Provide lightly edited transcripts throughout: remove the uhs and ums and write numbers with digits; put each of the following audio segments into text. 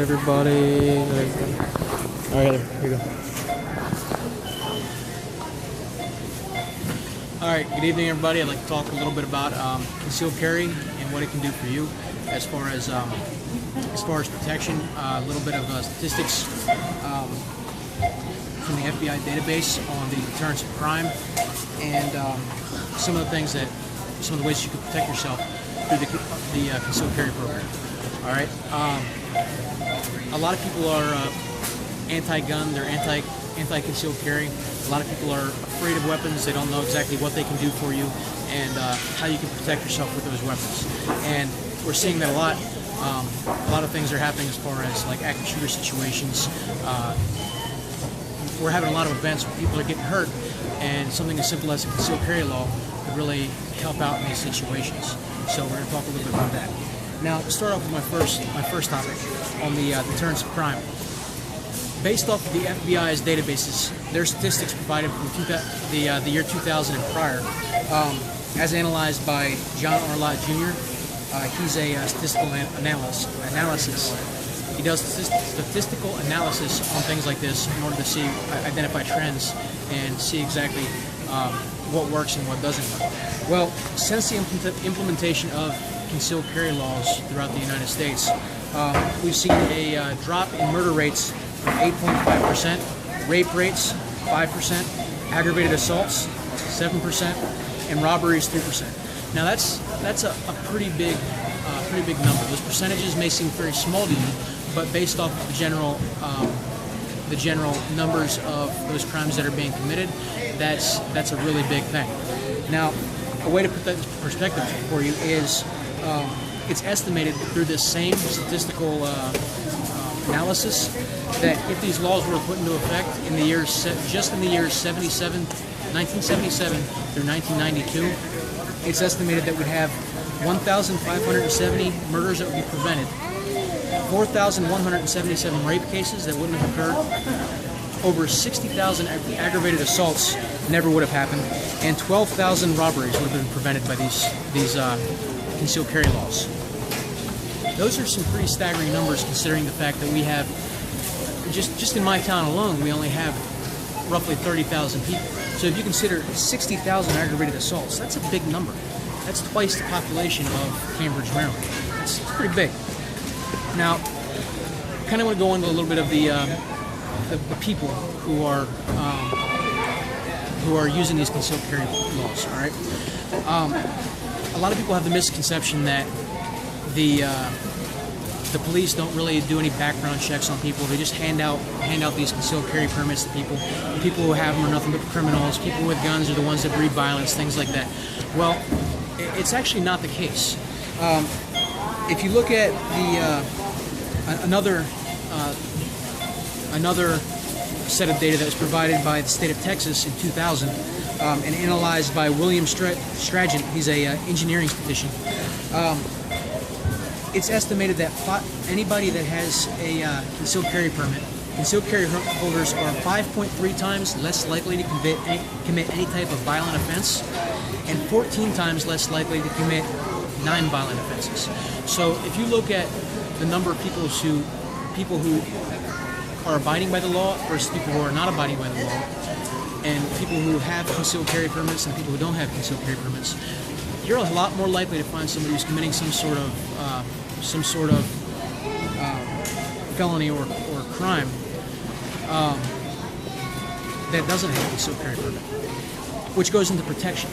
everybody. Alright, here you go. Alright, good evening everybody. I'd like to talk a little bit about concealed carry and what it can do for you as far as protection. A little bit of statistics from the FBI database on the deterrence of crime, and some of the ways you can protect yourself through the concealed carry program. All right. A lot of people are anti-gun. They're anti-concealed carry. A lot of people are afraid of weapons. They don't know exactly what they can do for you and how you can protect yourself with those weapons. And we're seeing that a lot. A lot of things are happening as far as like active shooter situations. We're having a lot of events where people are getting hurt, and something as simple as a concealed carry law could really help out in these situations. So we're going to talk a little bit about that. Now, to start off with my first topic on the deterrence of crime. Based off of the FBI's databases, their statistics provided from the year 2000 and prior, as analyzed by John R. Lott Jr. He's a statistical analysis. He does statistical analysis on things like this in order to identify trends and see exactly what works and what doesn't work. Well, since the implementation of concealed carry laws throughout the United States, we've seen a drop in murder rates from 8.5%, rape rates 5%, aggravated assaults 7%, and robberies 3%. Now that's a pretty big number. Those percentages may seem very small to you, but based off of the general numbers of those crimes that are being committed, that's a really big thing. Now, a way to put that in perspective for you is it's estimated through this same statistical analysis that if these laws were put into effect in the years 1977 through 1992, it's estimated that we'd have 1,570 murders that would be prevented, 4,177 rape cases that wouldn't have occurred, over 60,000 aggravated assaults never would have happened, and 12,000 robberies would have been prevented by these concealed carry laws. Those are some pretty staggering numbers, considering the fact that we have, just in my town alone, we only have roughly 30,000 people. So if you consider 60,000 aggravated assaults, that's a big number. That's twice the population of Cambridge, Maryland. It's pretty big. Now, I kind of want to go into a little bit of the people who are using these concealed carry laws. All right. A lot of people have the misconception that the police don't really do any background checks on people. They just hand out these concealed carry permits to people. People who have them are nothing but criminals. People with guns are the ones that breed violence, things like that. Well, it's actually not the case. If you look at another set of data that was provided by the state of Texas in 2000 and analyzed by William Stragent, he's a engineering statistician. It's estimated that anybody that has a concealed carry permit, concealed carry holders are 5.3 times less likely to commit any type of violent offense, and 14 times less likely to commit non-violent offenses. So if you look at the number of people who are abiding by the law versus people who are not abiding by the law, and people who have concealed carry permits and people who don't have concealed carry permits, you're a lot more likely to find somebody who's committing some sort of felony or crime that doesn't have a concealed carry permit, which goes into protection.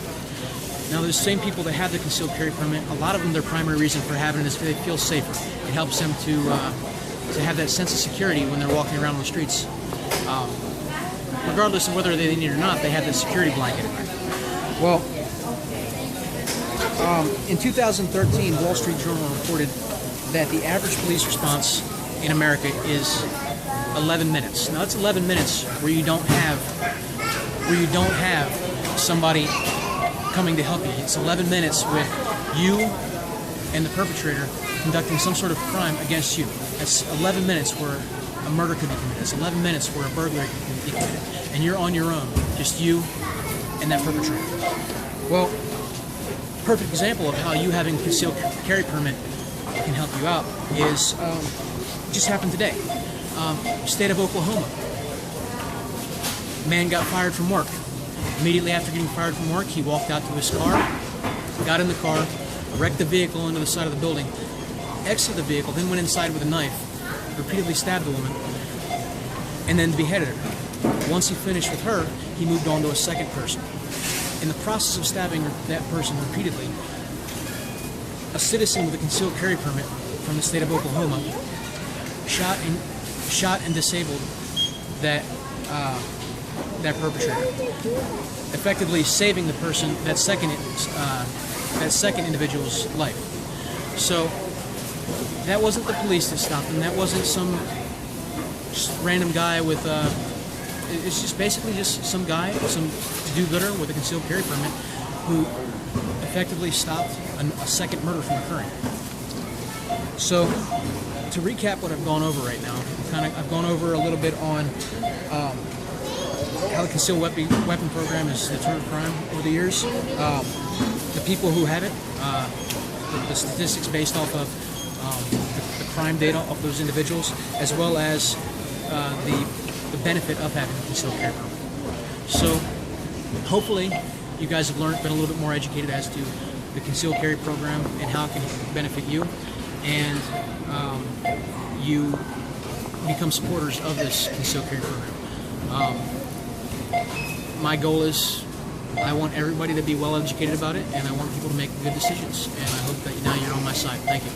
Now, those same people that have the concealed carry permit, a lot of them, their primary reason for having it is they feel safer. It helps them to have that sense of security when they're walking around on the streets. Regardless of whether they need it or not, they have that security blanket. Well, in 2013, Wall Street Journal reported that the average police response in America is 11 minutes. Now, that's 11 minutes where you don't have somebody coming to help you. It's 11 minutes with you and the perpetrator conducting some sort of crime against you. That's 11 minutes where a murder could be committed. It's 11 minutes where a burglary could be committed. And you're on your own, just you and that perpetrator. Well, perfect example of how you having a concealed carry permit can help you out is just happened today. State of Oklahoma. Man got fired from work. Immediately after getting fired from work, he walked out to his car, got in the car, wrecked the vehicle into the side of the building, exited the vehicle, then went inside with a knife, repeatedly stabbed the woman, and then beheaded her. Once he finished with her, he moved on to a second person. In the process of stabbing that person repeatedly, a citizen with a concealed carry permit from the state of Oklahoma shot and disabled that perpetrator, effectively saving the person, that second individual's life. So that wasn't the police that stopped him. That wasn't some just random guy with it's just basically just some guy, some do-gooder with a concealed carry permit who effectively stopped a second murder from occurring. So to recap what I've gone over right now, I've gone over a little bit on how the concealed weapon program has deterred crime over the years, the people who have it, the statistics based off of the crime data of those individuals, as well as the benefit of having a concealed carry permit. So hopefully you guys have been a little bit more educated as to the concealed carry program and how it can benefit you, and you become supporters of this concealed carry program. My goal is I want everybody to be well educated about it, and I want people to make good decisions, and I hope that now you're on my side. Thank you.